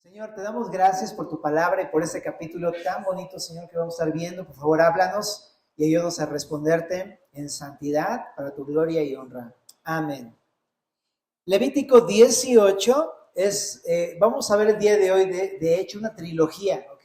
Señor, te damos gracias por tu palabra y por este capítulo tan bonito, Señor, que vamos a estar viendo. Por favor, háblanos y ayúdanos a responderte en santidad para tu gloria y honra. Amén. Levítico 18 vamos a ver el día de hoy, de hecho, una trilogía, ¿ok?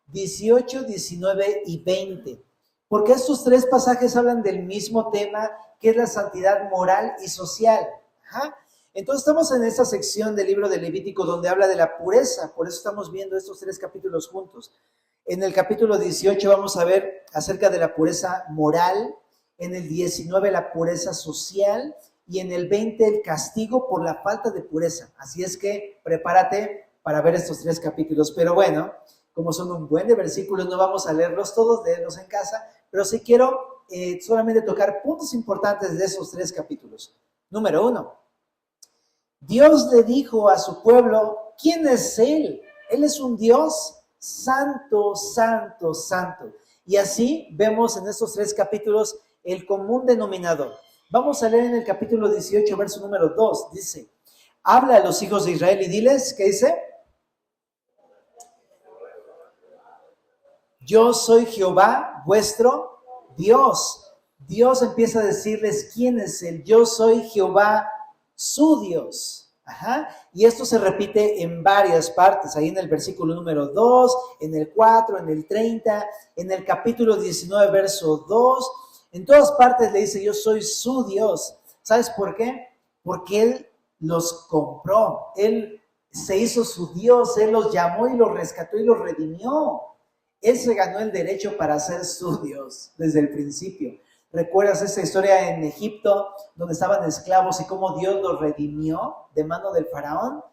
18, 19 y 20. Porque estos tres pasajes hablan del mismo tema, que es la santidad moral y social. Ajá. Entonces estamos en esta sección del libro de Levítico donde habla de la pureza, por eso estamos viendo estos tres capítulos juntos. En el capítulo 18 vamos a ver acerca de la pureza moral, en el 19 la pureza social y en el 20 el castigo por la falta de pureza. Así es que prepárate para ver estos tres capítulos. Pero bueno, como son un buen de versículos, no vamos a leerlos todos, léelos en casa, pero sí quiero solamente tocar puntos importantes de esos tres capítulos. Número 1. Dios le dijo a su pueblo, ¿quién es Él? Él es un Dios santo, santo, santo. Y así vemos en estos tres capítulos el común denominador. Vamos a leer en el capítulo 18, verso número 2. Dice, habla a los hijos de Israel y diles, ¿qué dice? Yo soy Jehová, vuestro Dios. Dios empieza a decirles quién es Él. Yo soy Jehová, su Dios. Ajá. Y esto se repite en varias partes, ahí en el versículo número 2, en el 4, en el 30, en el capítulo 19, verso 2, en todas partes le dice, yo soy su Dios. ¿Sabes por qué? Porque Él los compró, Él se hizo su Dios, Él los llamó y los rescató y los redimió. Él se ganó el derecho para ser su Dios desde el principio. ¿Recuerdas esa historia en Egipto donde estaban esclavos y cómo Dios los redimió de mano del faraón?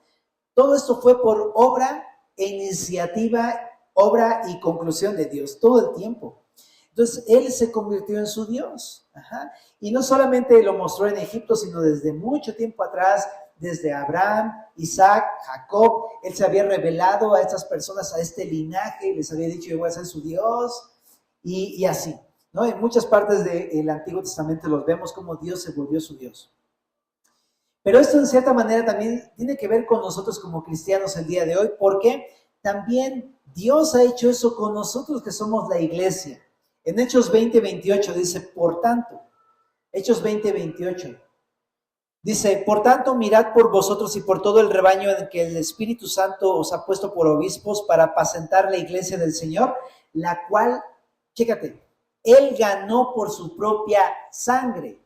Todo esto fue por obra e iniciativa, obra y conclusión de Dios, todo el tiempo. Entonces, Él se convirtió en su Dios. Ajá. Y no solamente lo mostró en Egipto, sino desde mucho tiempo atrás, desde Abraham, Isaac, Jacob. Él se había revelado a estas personas, a este linaje, les había dicho, yo voy a ser su Dios, y así. ¿No? En muchas partes del Antiguo Testamento los vemos como Dios se volvió su Dios. Pero esto en cierta manera también tiene que ver con nosotros como cristianos el día de hoy, porque también Dios ha hecho eso con nosotros que somos la iglesia. En Hechos 20:28 dice, por tanto, Hechos 20:28, dice, por tanto, mirad por vosotros y por todo el rebaño en que el Espíritu Santo os ha puesto por obispos para apacentar la iglesia del Señor, la cual, chécate, Él ganó por su propia sangre.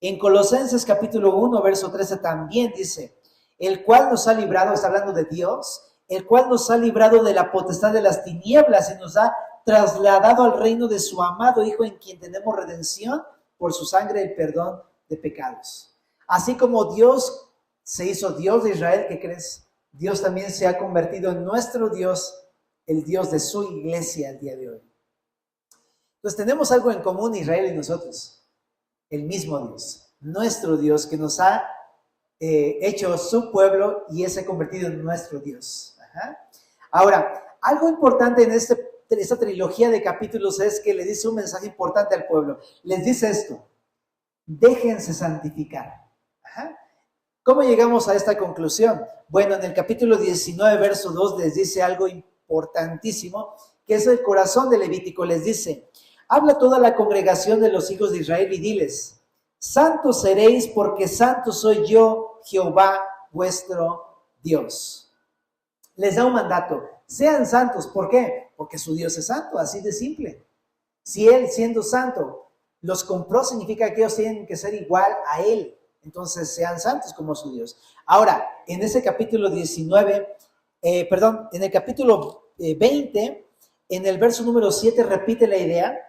En Colosenses capítulo 1, verso 13 también dice, el cual nos ha librado, está hablando de Dios, el cual nos ha librado de la potestad de las tinieblas y nos ha trasladado al reino de su amado Hijo, en quien tenemos redención por su sangre, el perdón de pecados. Así como Dios se hizo Dios de Israel, ¿qué crees? Dios también se ha convertido en nuestro Dios, el Dios de su iglesia el día de hoy. Entonces tenemos algo en común Israel y nosotros, el mismo Dios, nuestro Dios que nos ha hecho su pueblo y se ha convertido en nuestro Dios. Ajá. Ahora, algo importante en esta trilogía de capítulos es que le dice un mensaje importante al pueblo. Les dice esto, déjense santificar. Ajá. ¿Cómo llegamos a esta conclusión? Bueno, en el capítulo 19, verso 2 les dice algo importantísimo, que es el corazón de Levítico. Les dice, habla toda la congregación de los hijos de Israel y diles, santos seréis porque santo soy yo, Jehová, vuestro Dios. Les da un mandato, sean santos. ¿Por qué? Porque su Dios es santo, así de simple. Si Él, siendo santo, los compró, significa que ellos tienen que ser igual a Él. Entonces, sean santos como su Dios. Ahora, en ese capítulo 19, en el capítulo 20, en el verso número 7 repite la idea,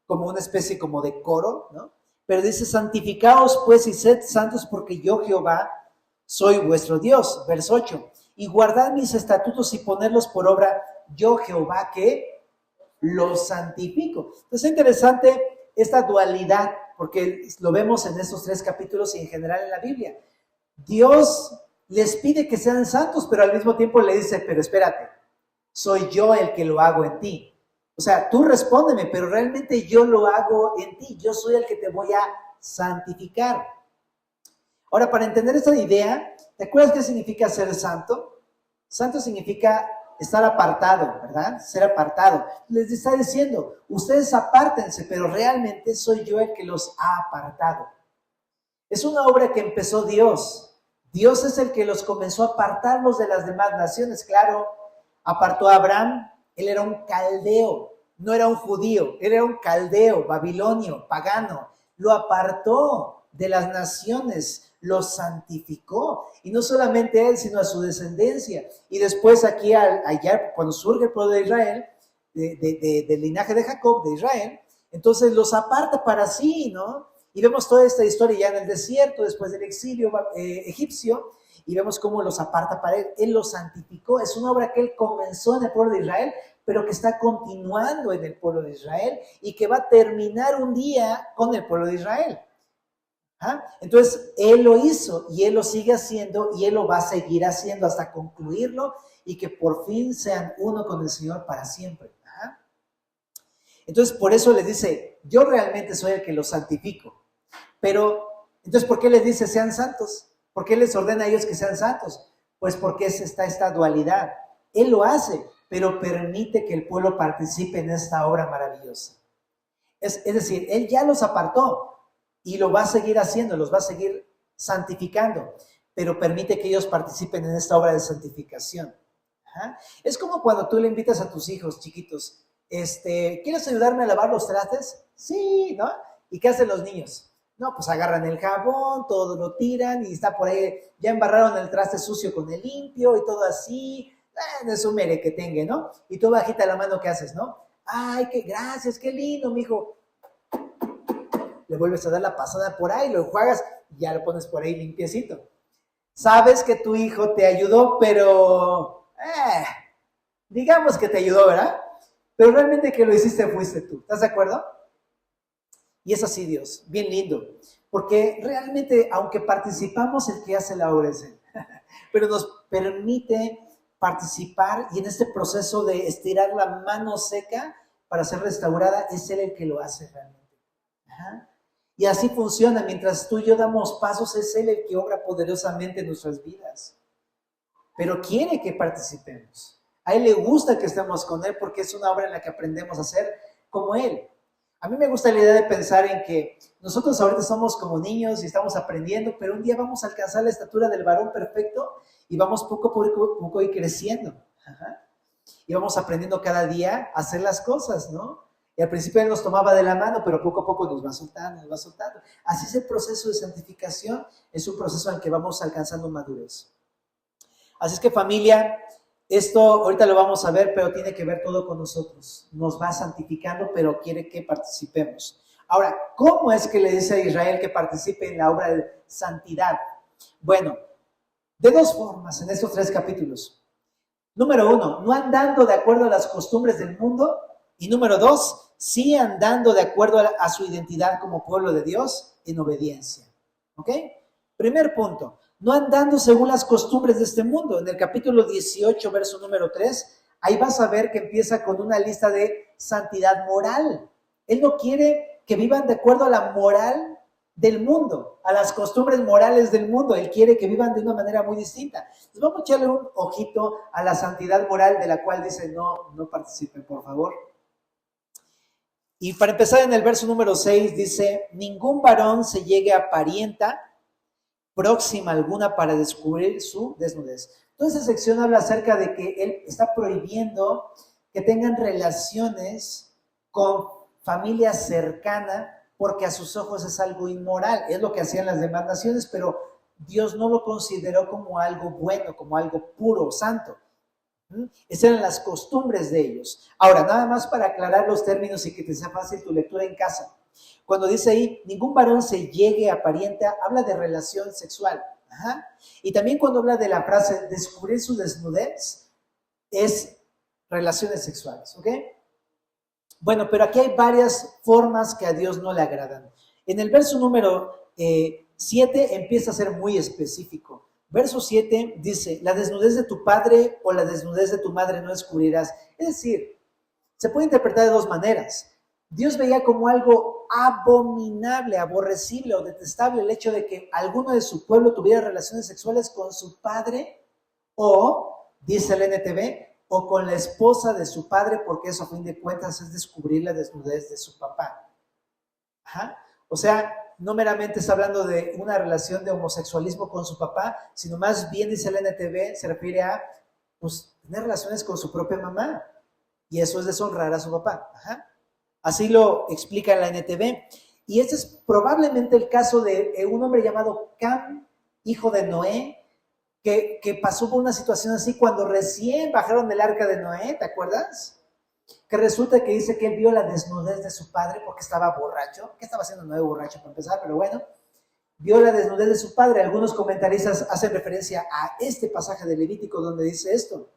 como una especie como de coro, ¿no? Pero dice, santificaos pues y sed santos porque yo Jehová soy vuestro Dios. Verso 8, y guardad mis estatutos y ponerlos por obra, yo Jehová que los santifico. Entonces es interesante esta dualidad, porque lo vemos en estos tres capítulos y en general en la Biblia. Dios les pide que sean santos, pero al mismo tiempo le dice, pero espérate, soy yo el que lo hago en ti. O sea, tú respóndeme, pero realmente yo lo hago en ti. Yo soy el que te voy a santificar. Ahora, para entender esta idea, ¿te acuerdas qué significa ser santo? Santo significa estar apartado, ¿verdad? Ser apartado. Les está diciendo, ustedes apártense, pero realmente soy yo el que los ha apartado. Es una obra que empezó Dios. Dios es el que los comenzó a apartarlos de las demás naciones. Claro, apartó a Abraham. Él era un caldeo, no era un judío. Él era un caldeo, babilonio, pagano. Lo apartó de las naciones, lo santificó. Y no solamente él, sino a su descendencia. Y después aquí, allá, cuando surge el pueblo de Israel, del linaje de Jacob, de Israel, entonces los aparta para sí, ¿no? Y vemos toda esta historia ya en el desierto, después del exilio egipcio, y vemos cómo los aparta para él. Él los santificó. Es una obra que él comenzó en el pueblo de Israel, pero que está continuando en el pueblo de Israel y que va a terminar un día con el pueblo de Israel. ¿Ah? Entonces, él lo hizo y él lo sigue haciendo y él lo va a seguir haciendo hasta concluirlo y que por fin sean uno con el Señor para siempre. ¿Ah? Entonces, por eso les dice, yo realmente soy el que los santifico. Pero, entonces, ¿por qué les dice sean santos? ¿Por qué les ordena a ellos que sean santos? Pues porque está esta dualidad. Él lo hace, pero permite que el pueblo participe en esta obra maravillosa. Es decir, él ya los apartó y lo va a seguir haciendo, los va a seguir santificando, pero permite que ellos participen en esta obra de santificación. Ajá. Es como cuando tú le invitas a tus hijos chiquitos, ¿quieres ayudarme a lavar los trastes? Sí, ¿no? ¿Y qué hacen los niños? No, pues agarran el jabón, todo lo tiran y está por ahí, ya embarraron el traste sucio con el limpio y todo así, es un merequetengue, ¿no? Y tú bajita la mano, ¿qué haces, no? Ay, qué gracias, qué lindo, mijo. Le vuelves a dar la pasada por ahí, lo enjuagas y ya lo pones por ahí limpiecito. Sabes que tu hijo te ayudó, pero digamos que te ayudó, ¿verdad? Pero realmente que lo hiciste fuiste tú, ¿estás de acuerdo? Y es así Dios, bien lindo, porque realmente, aunque participamos, el que hace la obra es Él, pero nos permite participar y en este proceso de estirar la mano seca para ser restaurada, es Él el que lo hace realmente. Ajá. Y así funciona, mientras tú y yo damos pasos, es Él el que obra poderosamente en nuestras vidas, pero quiere que participemos. A Él le gusta que estemos con Él porque es una obra en la que aprendemos a ser como Él. A mí me gusta la idea de pensar en que nosotros ahorita somos como niños y estamos aprendiendo, pero un día vamos a alcanzar la estatura del varón perfecto y vamos poco a poco ir creciendo. Ajá. Y vamos aprendiendo cada día a hacer las cosas, ¿no? Y al principio Él nos tomaba de la mano, pero poco a poco nos va soltando, nos va soltando. Así es el proceso de santificación, es un proceso en el que vamos alcanzando madurez. Así es que familia, esto ahorita lo vamos a ver, pero tiene que ver todo con nosotros. Nos va santificando, pero quiere que participemos. Ahora, ¿cómo es que le dice a Israel que participe en la obra de santidad? Bueno, de dos formas en estos 3 capítulos. Número 1, no andando de acuerdo a las costumbres del mundo. Y número 2, sí andando de acuerdo a su identidad como pueblo de Dios en obediencia. ¿Ok? Primer punto. No andando según las costumbres de este mundo. En el capítulo 18, verso número 3, ahí vas a ver que empieza con una lista de santidad moral. Él no quiere que vivan de acuerdo a la moral del mundo, a las costumbres morales del mundo. Él quiere que vivan de una manera muy distinta. Entonces vamos a echarle un ojito a la santidad moral de la cual dice no participen, por favor. Y para empezar en el verso número 6 dice, ningún varón se llegue a parienta próxima alguna para descubrir su desnudez. Toda esa sección habla acerca de que él está prohibiendo que tengan relaciones con familia cercana porque a sus ojos es algo inmoral. Es lo que hacían las demás naciones, pero Dios no lo consideró como algo bueno, como algo puro, santo. Esas eran las costumbres de ellos. Ahora, nada más para aclarar los términos y que te sea fácil tu lectura en casa. Cuando dice ahí, ningún varón se llegue a parienta, habla de relación sexual. Ajá. Y también cuando habla de la frase descubrir su desnudez, es relaciones sexuales, ¿ok? Bueno, pero aquí hay varias formas que a Dios no le agradan. En el verso número 7 empieza a ser muy específico. Verso 7 dice, la desnudez de tu padre o la desnudez de tu madre no descubrirás. Es decir, se puede interpretar de dos maneras. Dios veía como algo abominable, aborrecible o detestable el hecho de que alguno de su pueblo tuviera relaciones sexuales con su padre o dice el NTV, o con la esposa de su padre, porque eso a fin de cuentas es descubrir la desnudez de su papá. Ajá. O sea, no meramente está hablando de una relación de homosexualismo con su papá, sino más bien, dice el NTV, se refiere a pues, tener relaciones con su propia mamá. Y eso es deshonrar a su papá. Ajá. Así lo explica la NTV. Y este es probablemente el caso de un hombre llamado Cam, hijo de Noé, que pasó por una situación así cuando recién bajaron del arca de Noé, ¿te acuerdas? Que resulta que dice que él vio la desnudez de su padre porque estaba borracho. ¿Qué estaba haciendo Noé borracho para empezar? Pero bueno, vio la desnudez de su padre. Algunos comentaristas hacen referencia a este pasaje de Levítico donde dice esto.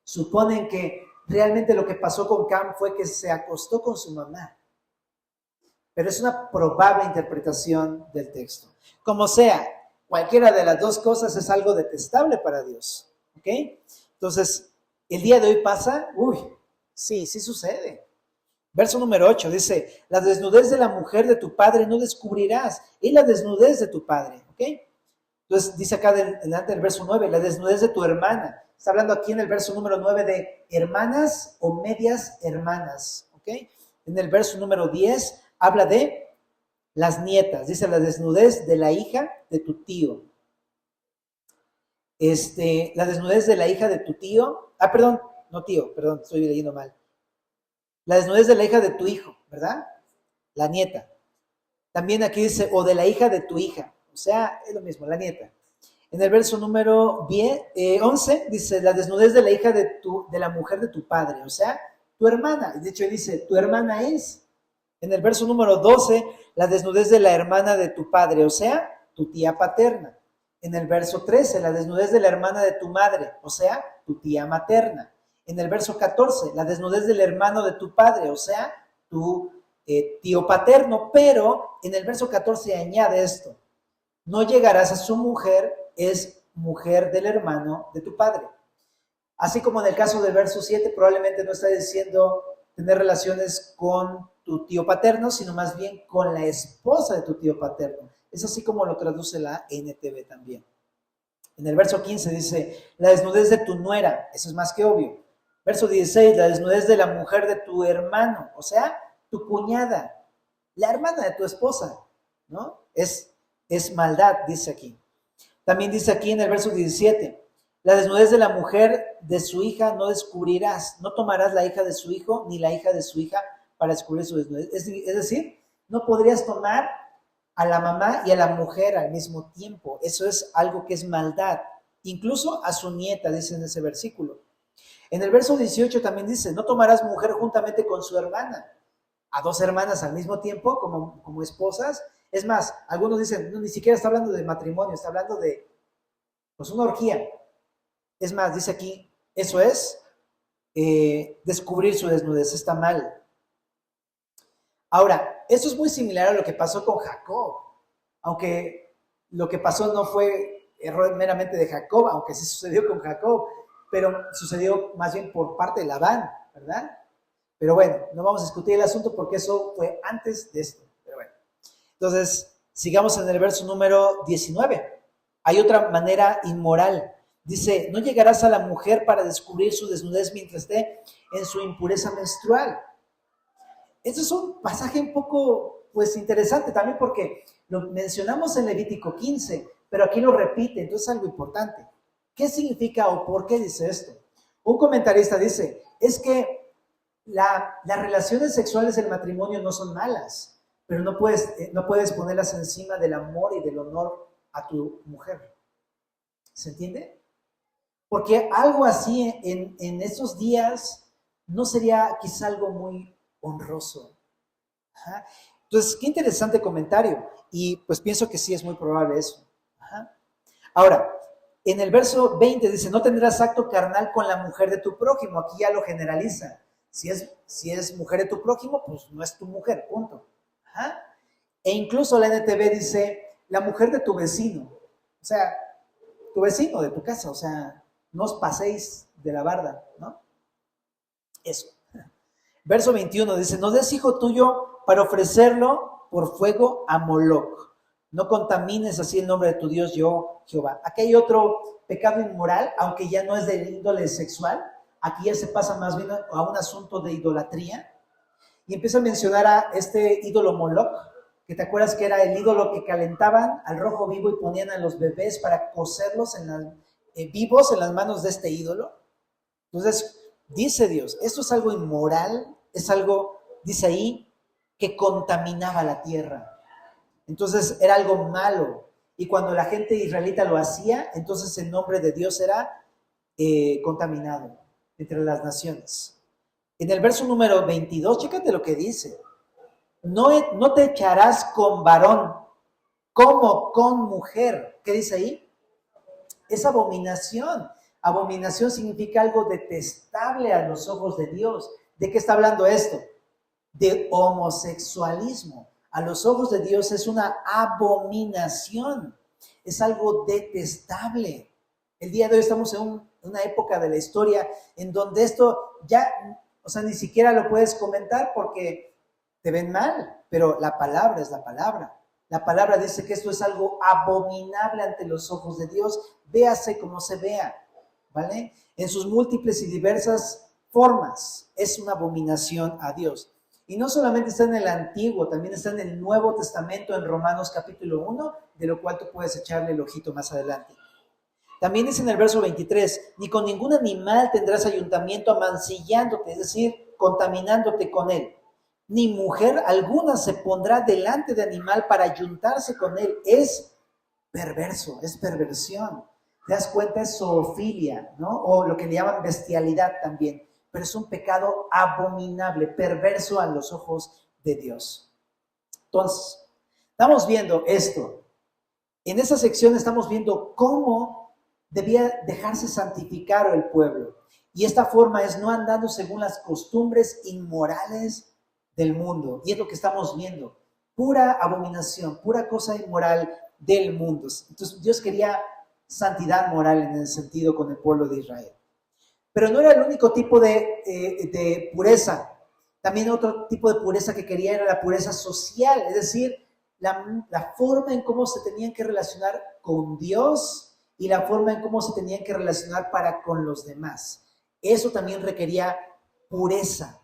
Suponen que realmente lo que pasó con Cam fue que se acostó con su mamá. Pero es una probable interpretación del texto. Como sea, cualquiera de las dos cosas es algo detestable para Dios. ¿Ok? Entonces, el día de hoy pasa, sí sucede. Verso número 8 dice, la desnudez de la mujer de tu padre no descubrirás, es la desnudez de tu padre. ¿Ok? Entonces, dice acá delante del verso 9, la desnudez de tu hermana. Está hablando aquí en el verso número 9 de hermanas o medias hermanas. ¿Ok? En el verso número 10 habla de las nietas, dice la desnudez de la hija de tu tío. La desnudez de la hija de tu tío. Perdón, estoy leyendo mal. La desnudez de la hija de tu hijo, ¿verdad? La nieta. También aquí dice, o de la hija de tu hija. O sea, es lo mismo, la nieta. En el verso número 11 dice, la desnudez de la hija de la mujer de tu padre. O sea, tu hermana. De hecho, dice, tu hermana es. En el verso número 12, la desnudez de la hermana de tu padre, o sea, tu tía paterna. En el verso 13, la desnudez de la hermana de tu madre, o sea, tu tía materna. En el verso 14, la desnudez del hermano de tu padre, o sea, tu tío paterno. Pero en el verso 14 añade esto, no llegarás a su mujer, es mujer del hermano de tu padre. Así como en el caso del verso 7, probablemente no está diciendo tener relaciones con tu tío paterno, sino más bien con la esposa de tu tío paterno. Es así como lo traduce la NTV también. En el verso 15 dice, la desnudez de tu nuera, eso es más que obvio. Verso 16, la desnudez de la mujer de tu hermano, o sea, tu cuñada, la hermana de tu esposa, ¿no? Es maldad, dice aquí. También dice aquí en el verso 17, la desnudez de la mujer de su hija no descubrirás, no tomarás la hija de su hijo ni la hija de su hija para descubrir su desnudez. Es decir, no podrías tomar a la mamá y a la mujer al mismo tiempo. Eso es algo que es maldad. Incluso a su nieta, dice en ese versículo. En el verso 18 también dice, no tomarás mujer juntamente con su hermana. A dos hermanas al mismo tiempo como esposas. Es más, algunos dicen, no, ni siquiera está hablando de matrimonio, está hablando de pues una orgía. Es más, dice aquí, eso es descubrir su desnudez, está mal. Ahora, esto es muy similar a lo que pasó con Jacob, aunque lo que pasó no fue error meramente de Jacob, aunque sí sucedió con Jacob, pero sucedió más bien por parte de Labán, ¿verdad? Pero bueno, no vamos a discutir el asunto porque eso fue antes de esto, pero bueno. Entonces, sigamos en el verso número 19. Hay otra manera inmoral. Dice, no llegarás a la mujer para descubrir su desnudez mientras esté en su impureza menstrual. Este es un pasaje un poco, pues, interesante también porque lo mencionamos en Levítico 15, pero aquí lo repite, entonces es algo importante. ¿Qué significa o por qué dice esto? Un comentarista dice, es que las relaciones sexuales del matrimonio no son malas, pero no puedes ponerlas encima del amor y del honor a tu mujer. ¿Se entiende? Porque algo así en estos días no sería quizá algo muy honroso. Ajá. Entonces, qué interesante comentario. Y pues pienso que sí es muy probable eso. Ajá. Ahora, en el verso 20 dice, no tendrás acto carnal con la mujer de tu prójimo. Aquí ya lo generaliza. Si es mujer de tu prójimo, pues no es tu mujer, punto. Ajá. E incluso la NTV dice, la mujer de tu vecino. O sea, tu vecino de tu casa. O sea, no os paséis de la barda, ¿no? Eso. Verso 21 dice, no des hijo tuyo para ofrecerlo por fuego a Moloc. No contamines así el nombre de tu Dios, yo, Jehová. Aquí hay otro pecado inmoral, aunque ya no es del índole sexual. Aquí ya se pasa más bien a un asunto de idolatría. Y empieza a mencionar a este ídolo Moloch, que te acuerdas que era el ídolo que calentaban al rojo vivo y ponían a los bebés para cocerlos vivos en las manos de este ídolo. Entonces, dice Dios, esto es algo inmoral, es algo, dice ahí, que contaminaba la tierra. Entonces era algo malo. Y cuando la gente israelita lo hacía, entonces el nombre de Dios era contaminado entre las naciones. En el verso número 22, chécate lo que dice. No te echarás con varón como con mujer. ¿Qué dice ahí? Es abominación. Abominación significa algo detestable a los ojos de Dios. ¿De qué está hablando esto? De homosexualismo. A los ojos de Dios es una abominación. Es algo detestable. El día de hoy estamos en una época de la historia en donde esto ya, o sea, ni siquiera lo puedes comentar porque te ven mal, pero la palabra es la palabra. La palabra dice que esto es algo abominable ante los ojos de Dios, véase como se vea, ¿vale? En sus múltiples y diversas formas, es una abominación a Dios. Y no solamente está en el Antiguo, también está en el Nuevo Testamento, en Romanos capítulo 1, de lo cual tú puedes echarle el ojito más adelante. También dice en el verso 23, ni con ningún animal tendrás ayuntamiento amancillándote, es decir, contaminándote con él. Ni mujer alguna se pondrá delante de animal para ayuntarse con él. Es perverso, es perversión. ¿Te das cuenta? Es zoofilia, ¿no? O lo que le llaman bestialidad también. Pero es un pecado abominable, perverso a los ojos de Dios. Entonces, estamos viendo esto. En esa sección estamos viendo cómo debía dejarse santificar el pueblo. Y esta forma es no andando según las costumbres inmorales del mundo. Y es lo que estamos viendo. Pura abominación, pura cosa inmoral del mundo. Entonces Dios quería santidad moral en el sentido con el pueblo de Israel. Pero no era el único tipo de pureza. También otro tipo de pureza que quería era la pureza social, es decir, la forma en cómo se tenían que relacionar con Dios y la forma en cómo se tenían que relacionar para con los demás. Eso también requería pureza.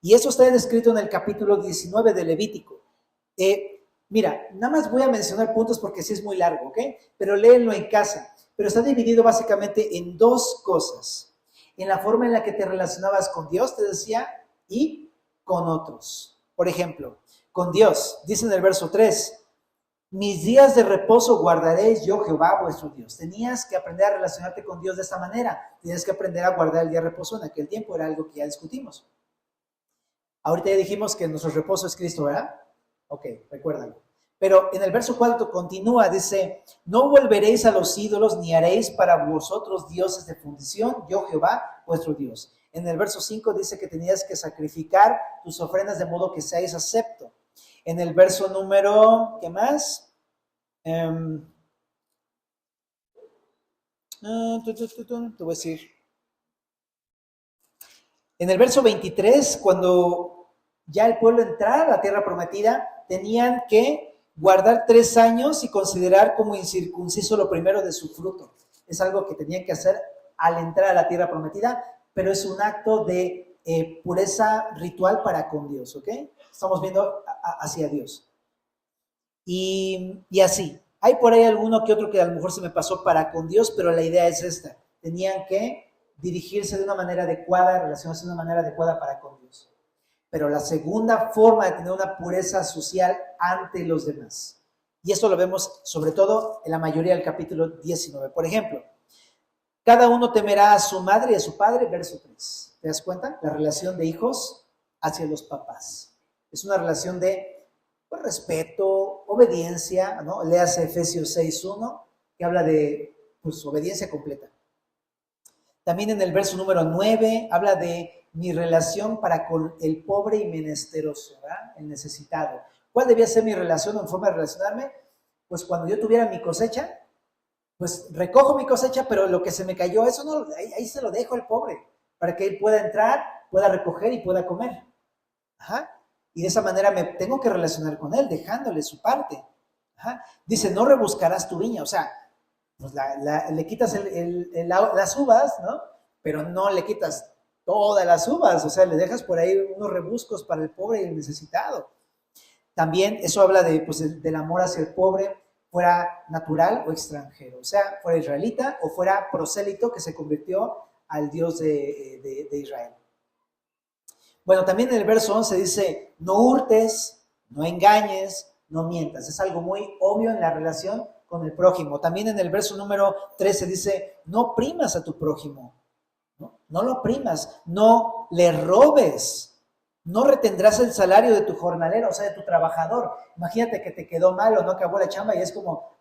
Y eso está descrito en el capítulo 19 de Levítico. Mira, nada más voy a mencionar puntos porque sí es muy largo, ¿ok? Pero léenlo en casa. Pero está dividido básicamente en dos cosas. En la forma en la que te relacionabas con Dios, te decía, y con otros. Por ejemplo, con Dios, dice en el verso 3, mis días de reposo guardaréis yo, Jehová, vuestro Dios. Tenías que aprender a relacionarte con Dios de esta manera. Tenías que aprender a guardar el día de reposo. En aquel tiempo era algo que ya discutimos. Ahorita ya dijimos que nuestro reposo es Cristo, ¿verdad? Ok, recuérdalo. Pero en el verso 4 continúa, dice, no volveréis a los ídolos ni haréis para vosotros dioses de fundición, yo Jehová, vuestro Dios. En el verso 5 dice que tenías que sacrificar tus ofrendas de modo que seáis acepto. En el verso número, ¿qué más? Te voy a decir. En el verso 23, cuando ya el pueblo entrara a la tierra prometida, tenían que guardar 3 años y considerar como incircunciso lo primero de su fruto. Es algo que tenían que hacer al entrar a la tierra prometida, pero es un acto de pureza ritual para con Dios, ¿ok? Estamos viendo hacia Dios. Y así. Hay por ahí alguno que otro que a lo mejor se me pasó para con Dios, pero la idea es esta. Tenían que dirigirse de una manera adecuada, relacionarse de una manera adecuada para con Dios. Pero la segunda forma de tener una pureza social ante los demás. Y esto lo vemos sobre todo en la mayoría del capítulo 19. Por ejemplo, cada uno temerá a su madre y a su padre, verso 3. ¿Te das cuenta? La relación de hijos hacia los papás. Es una relación de respeto, obediencia, ¿no? Léase Efesios 6:1, que habla de pues, obediencia completa. También en el verso número 9 habla de mi relación para con el pobre y menesteroso, ¿verdad? El necesitado. ¿Cuál debía ser mi relación o forma de relacionarme? Pues cuando yo tuviera mi cosecha, pues recojo mi cosecha, pero lo que se me cayó, eso no, ahí se lo dejo al pobre, para que él pueda entrar, pueda recoger y pueda comer. Ajá. Y de esa manera me tengo que relacionar con él, dejándole su parte. Ajá. Dice, no rebuscarás tu viña, o sea, pues le quitas las uvas, ¿no? Pero no le quitas todas las uvas, o sea, le dejas por ahí unos rebuscos para el pobre y el necesitado. También eso habla de, pues, del amor hacia el pobre, fuera natural o extranjero, o sea, fuera israelita o fuera prosélito que se convirtió al Dios de Israel. Bueno, también en el verso 11 dice, no hurtes, no engañes, no mientas. Es algo muy obvio en la relación con el prójimo. También en el verso número 13 dice, no oprimas a tu prójimo, no lo oprimas, no le robes, no retendrás el salario de tu jornalero, o sea, de tu trabajador. Imagínate que te quedó mal o no acabó la chamba y es como,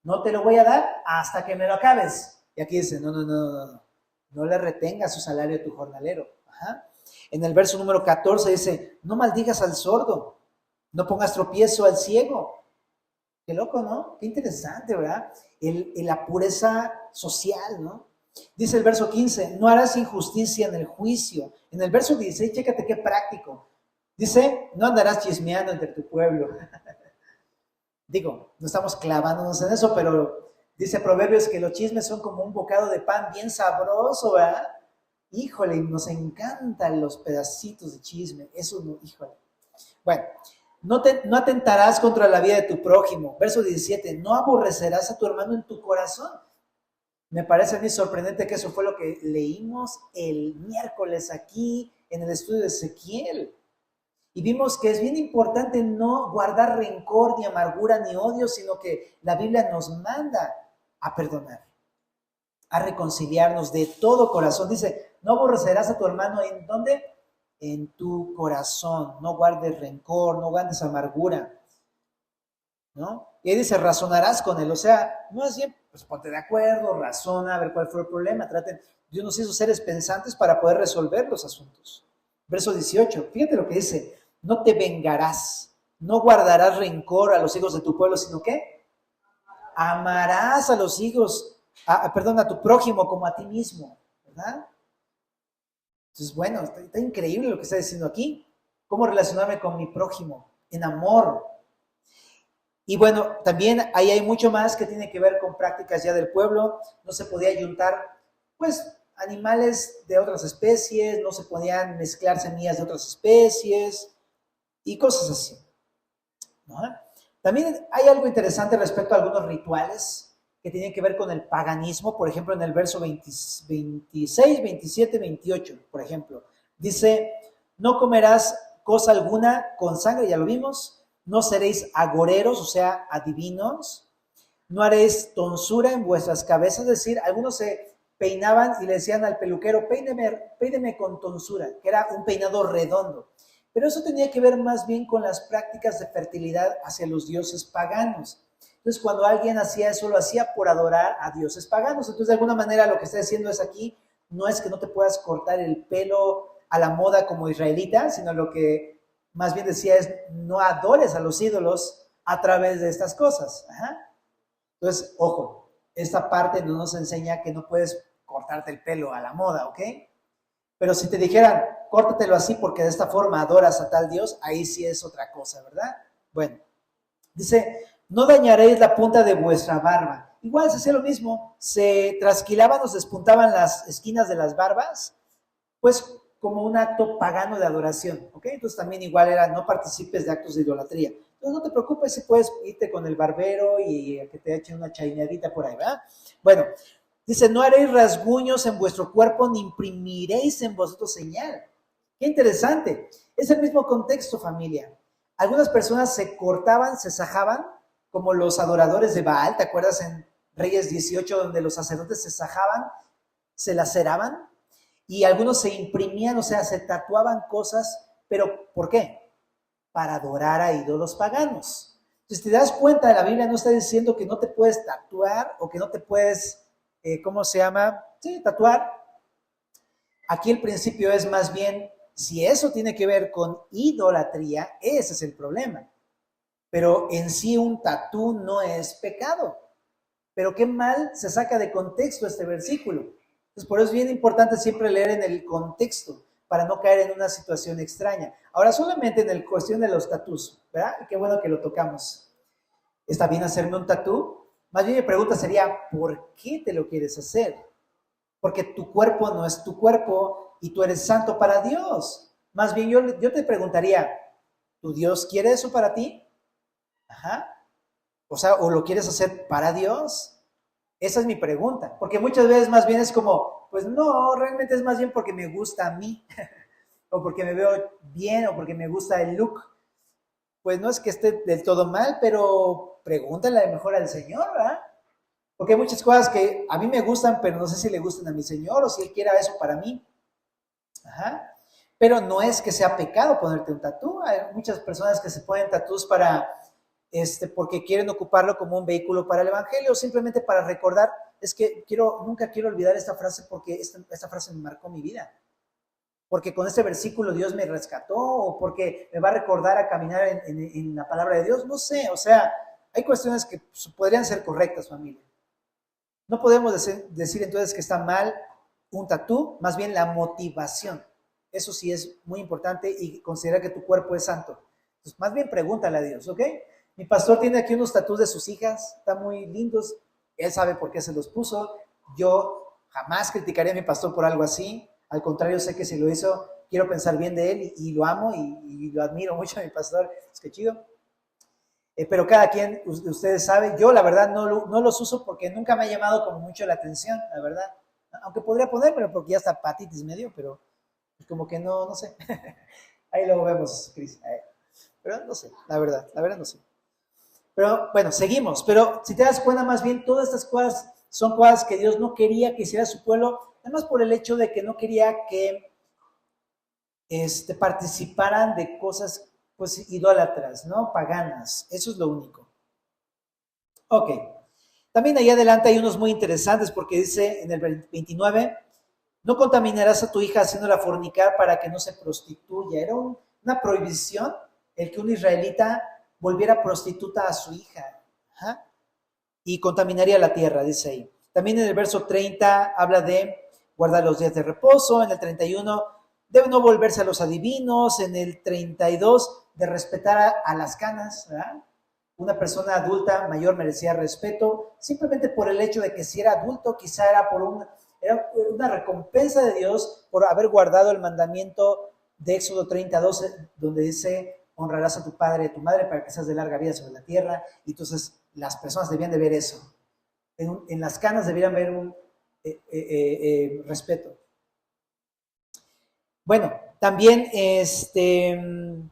no te lo voy a dar hasta que me lo acabes. Y aquí dice, no le retengas su salario a tu jornalero. Ajá. En el verso número 14 dice, no maldigas al sordo, no pongas tropiezo al ciego. Qué loco, ¿no? Qué interesante, ¿verdad? La pureza social, ¿no? Dice el verso 15, no harás injusticia en el juicio. En el verso 16, chécate qué práctico. Dice, no andarás chismeando entre tu pueblo. Digo, no estamos clavándonos en eso, pero dice Proverbios que los chismes son como un bocado de pan bien sabroso, ¿verdad? Híjole, nos encantan los pedacitos de chisme. Eso no, híjole. Bueno, no atentarás contra la vida de tu prójimo. Verso 17, no aborrecerás a tu hermano en tu corazón. Me parece a mí sorprendente que eso fue lo que leímos el miércoles aquí en el estudio de Ezequiel. Y vimos que es bien importante no guardar rencor, ni amargura, ni odio, sino que la Biblia nos manda a perdonar, a reconciliarnos de todo corazón. Dice, no aborrecerás a tu hermano, ¿en dónde? En tu corazón. No guardes rencor, no guardes amargura, ¿no? Y ahí dice, razonarás con él. O sea, no es bien, pues ponte de acuerdo, razona, a ver cuál fue el problema. Dios nos hizo seres pensantes para poder resolver los asuntos. Verso 18, fíjate lo que dice, no te vengarás, no guardarás rencor a los hijos de tu pueblo, sino que amarás a los hijos, a tu prójimo como a ti mismo, ¿verdad? Entonces, bueno, está increíble lo que está diciendo aquí. ¿Cómo relacionarme con mi prójimo? En amor. Y bueno, también ahí hay mucho más que tiene que ver con prácticas ya del pueblo. No se podía ayuntar, pues, animales de otras especies, no se podían mezclar semillas de otras especies y cosas así, ¿no? También hay algo interesante respecto a algunos rituales que tienen que ver con el paganismo. Por ejemplo, en el verso 26, 27, 28, por ejemplo, dice, no comerás cosa alguna con sangre, ya lo vimos, no seréis agoreros, o sea, adivinos, no haréis tonsura en vuestras cabezas, es decir, algunos se peinaban y le decían al peluquero, peíneme con tonsura, que era un peinado redondo. Pero eso tenía que ver más bien con las prácticas de fertilidad hacia los dioses paganos. Entonces, cuando alguien hacía eso, lo hacía por adorar a dioses paganos. Entonces, de alguna manera, lo que está diciendo es aquí, no es que no te puedas cortar el pelo a la moda como israelita, sino lo que más bien decía es, no adores a los ídolos a través de estas cosas. Ajá. Entonces, ojo, esta parte no nos enseña que no puedes cortarte el pelo a la moda, ¿ok? Pero si te dijeran, córtatelo así porque de esta forma adoras a tal Dios, ahí sí es otra cosa, ¿verdad? Bueno, dice, no dañaréis la punta de vuestra barba. Igual se hacía lo mismo, se trasquilaban o se despuntaban las esquinas de las barbas, pues como un acto pagano de adoración, ¿ok? Entonces también igual era, no participes de actos de idolatría. Entonces no te preocupes si puedes irte con el barbero y que te echen una chaineadita por ahí, ¿verdad? Bueno, dice, no haréis rasguños en vuestro cuerpo ni imprimiréis en vosotros señal. Qué interesante. Es el mismo contexto, familia. Algunas personas se cortaban, se sajaban, como los adoradores de Baal, ¿te acuerdas en Reyes 18, donde los sacerdotes se sajaban, se laceraban? Y algunos se imprimían, o sea, se tatuaban cosas, pero ¿por qué? Para adorar a ídolos paganos. Entonces, si te das cuenta, la Biblia no está diciendo que no te puedes tatuar o que no te puedes, ¿cómo se llama? Sí, tatuar. Aquí el principio es más bien, si eso tiene que ver con idolatría, ese es el problema. Pero en sí un tatú no es pecado. Pero qué mal se saca de contexto este versículo. Entonces, por eso es bien importante siempre leer en el contexto, para no caer en una situación extraña. Ahora, solamente en la cuestión de los tatús, ¿verdad? Qué bueno que lo tocamos. ¿Está bien hacerme un tatú? Más bien mi pregunta sería, ¿por qué te lo quieres hacer? Porque tu cuerpo no es tu cuerpo y tú eres santo para Dios. Más bien yo te preguntaría, ¿tu Dios quiere eso para ti? Ajá. O sea, ¿o lo quieres hacer para Dios? Esa es mi pregunta, porque muchas veces más bien es como, pues no, realmente es más bien porque me gusta a mí, o porque me veo bien, o porque me gusta el look. Pues no es que esté del todo mal, pero pregúntale mejor al Señor, ¿verdad? Porque hay muchas cosas que a mí me gustan, pero no sé si le gustan a mi Señor o si Él quiera eso para mí. Ajá. Pero no es que sea pecado ponerte un tatú. Hay muchas personas que se ponen tatús para, porque quieren ocuparlo como un vehículo para el evangelio, o simplemente para recordar. Es que nunca quiero olvidar esta frase porque esta frase me marcó mi vida. Porque con este versículo Dios me rescató, o porque me va a recordar a caminar en la palabra de Dios. No sé, o sea, hay cuestiones que podrían ser correctas, familia. No podemos decir entonces que está mal un tatú, más bien la motivación. Eso sí es muy importante, y considera que tu cuerpo es santo. Entonces, más bien pregúntale a Dios, ¿ok? Mi pastor tiene aquí unos tatús de sus hijas, están muy lindos. Él sabe por qué se los puso. Yo jamás criticaría a mi pastor por algo así. Al contrario, sé que si lo hizo, quiero pensar bien de él y lo amo y lo admiro mucho a mi pastor. Es que chido. Pero cada quien, ustedes saben, yo la verdad no los uso porque nunca me ha llamado como mucho la atención, la verdad. Aunque podría ponérmelo porque ya está patitis medio, pero como que no sé. Ahí luego vemos, Cris. Pero no sé, la verdad no sé. Pero bueno, seguimos. Pero si te das cuenta, más bien todas estas cosas son cosas que Dios no quería que hiciera su pueblo, además por el hecho de que no quería que participaran de cosas pues idólatras, ¿no? Paganas. Eso es lo único. Ok. También ahí adelante hay unos muy interesantes porque dice en el 29, no contaminarás a tu hija haciéndola fornicar para que no se prostituya. Era una prohibición el que un israelita volviera prostituta a su hija. Ajá. Y contaminaría la tierra, dice ahí. También en el verso 30 habla de guardar los días de reposo. En el 31, debe no volverse a los adivinos. En el 32, de respetar a las canas, ¿verdad? Una persona adulta mayor merecía respeto simplemente por el hecho de que si era adulto, quizá era una recompensa de Dios por haber guardado el mandamiento de Éxodo 30:12, donde dice, honrarás a tu padre y a tu madre para que seas de larga vida sobre la tierra. Y entonces las personas debían de ver eso. En las canas debían ver un respeto. Bueno, también en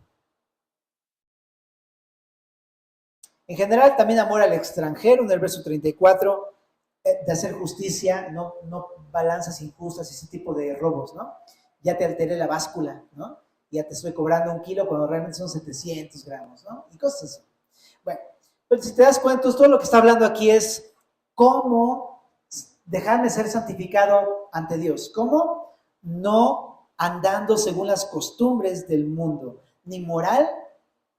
general, también amor al extranjero, en el verso 34, de hacer justicia, no balanzas injustas y ese tipo de robos, ¿no? Ya te alteré la báscula, ¿no? Ya te estoy cobrando 1 kilo cuando realmente son 700 gramos, ¿no? Y cosas así. Bueno, pero si te das cuenta, todo lo que está hablando aquí es cómo dejarme ser santificado ante Dios. ¿Cómo? No andando según las costumbres del mundo, ni moral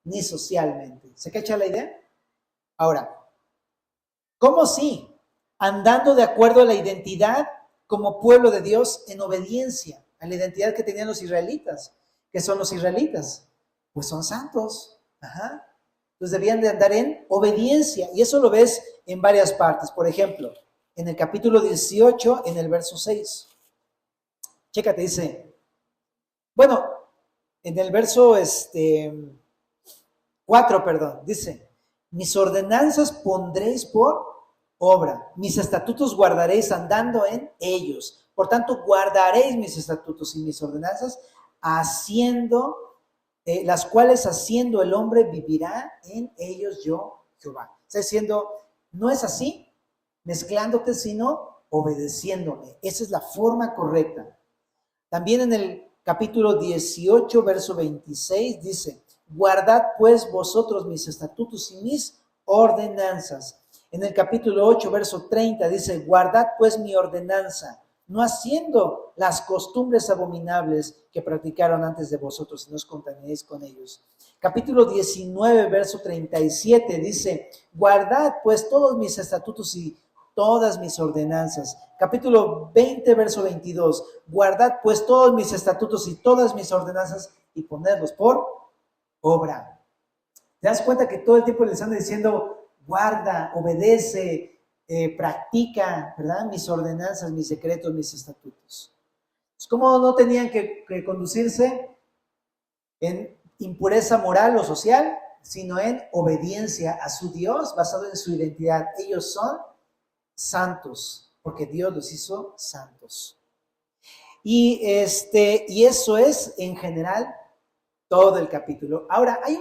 ni socialmente. ¿Se cacha la idea? Ahora, ¿cómo sí? Andando de acuerdo a la identidad como pueblo de Dios en obediencia a la identidad que tenían los israelitas. ¿Qué son los israelitas? Pues son santos. Ajá. Entonces debían de andar en obediencia. Y eso lo ves en varias partes. Por ejemplo, en el capítulo 18, en el verso 6. Chécate, dice, bueno, en el verso 4, perdón, dice, mis ordenanzas pondréis por obra, mis estatutos guardaréis andando en ellos. Por tanto, guardaréis mis estatutos y mis ordenanzas, las cuales haciendo el hombre vivirá en ellos yo, Jehová. Está diciendo, no es así, mezclándote, sino obedeciéndome. Esa es la forma correcta. También en el capítulo 18, verso 26, dice, guardad pues vosotros mis estatutos y mis ordenanzas. En el capítulo 8, verso 30, dice, guardad pues mi ordenanza, no haciendo las costumbres abominables que practicaron antes de vosotros, y no os contaminéis con ellos. Capítulo 19, verso 37, dice, guardad pues todos mis estatutos y todas mis ordenanzas. Capítulo 20, verso 22, guardad pues todos mis estatutos y todas mis ordenanzas y ponedlos por obra. ¿Te das cuenta que todo el tiempo les anda diciendo, guarda, obedece, practica, ¿verdad? Mis ordenanzas, mis decretos, mis estatutos. ¿Cómo no tenían que conducirse en impureza moral o social, sino en obediencia a su Dios basado en su identidad? Ellos son santos, porque Dios los hizo santos. Y eso es en general todo el capítulo. Ahora, hay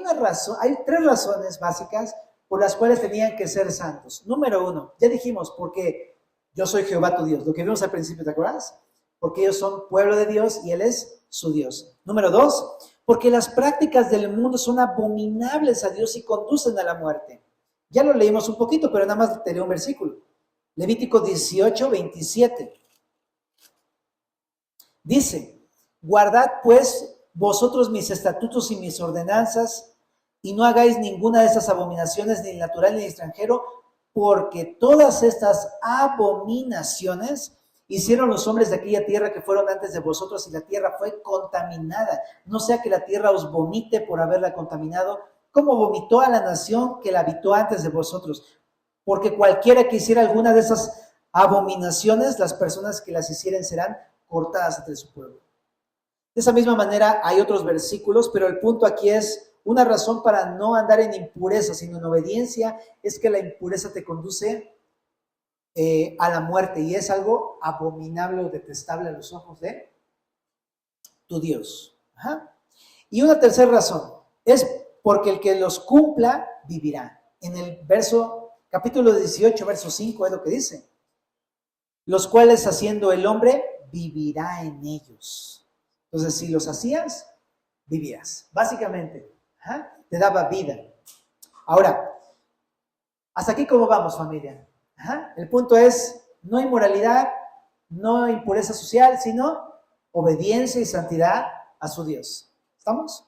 tres razones básicas por las cuales tenían que ser santos. Número 1, ya dijimos, porque yo soy Jehová tu Dios, lo que vimos al principio, ¿te acuerdas? Porque ellos son pueblo de Dios y Él es su Dios. Número 2, porque las prácticas del mundo son abominables a Dios y conducen a la muerte. Ya lo leímos un poquito, pero nada más te leo un versículo. Levítico 18, 27. Dice, guardad pues vosotros mis estatutos y mis ordenanzas, y no hagáis ninguna de estas abominaciones, ni natural ni extranjero, porque todas estas abominaciones hicieron los hombres de aquella tierra que fueron antes de vosotros, y la tierra fue contaminada. No sea que la tierra os vomite por haberla contaminado, como vomitó a la nación que la habitó antes de vosotros. Porque cualquiera que hiciera alguna de esas abominaciones, las personas que las hicieren serán cortadas entre su pueblo. De esa misma manera hay otros versículos, pero el punto aquí es una razón para no andar en impureza, sino en obediencia, es que la impureza te conduce a la muerte y es algo abominable o detestable a los ojos de tu Dios. Ajá. Y una tercera razón es porque el que los cumpla vivirá. En el capítulo 18, verso 5 es lo que dice. Los cuales haciendo el hombre vivirá en ellos. Entonces, si los hacías, vivías. Básicamente, te daba vida. Ahora, hasta aquí cómo vamos, familia. El punto es, no inmoralidad, no impureza social, sino obediencia y santidad a su Dios. ¿Estamos?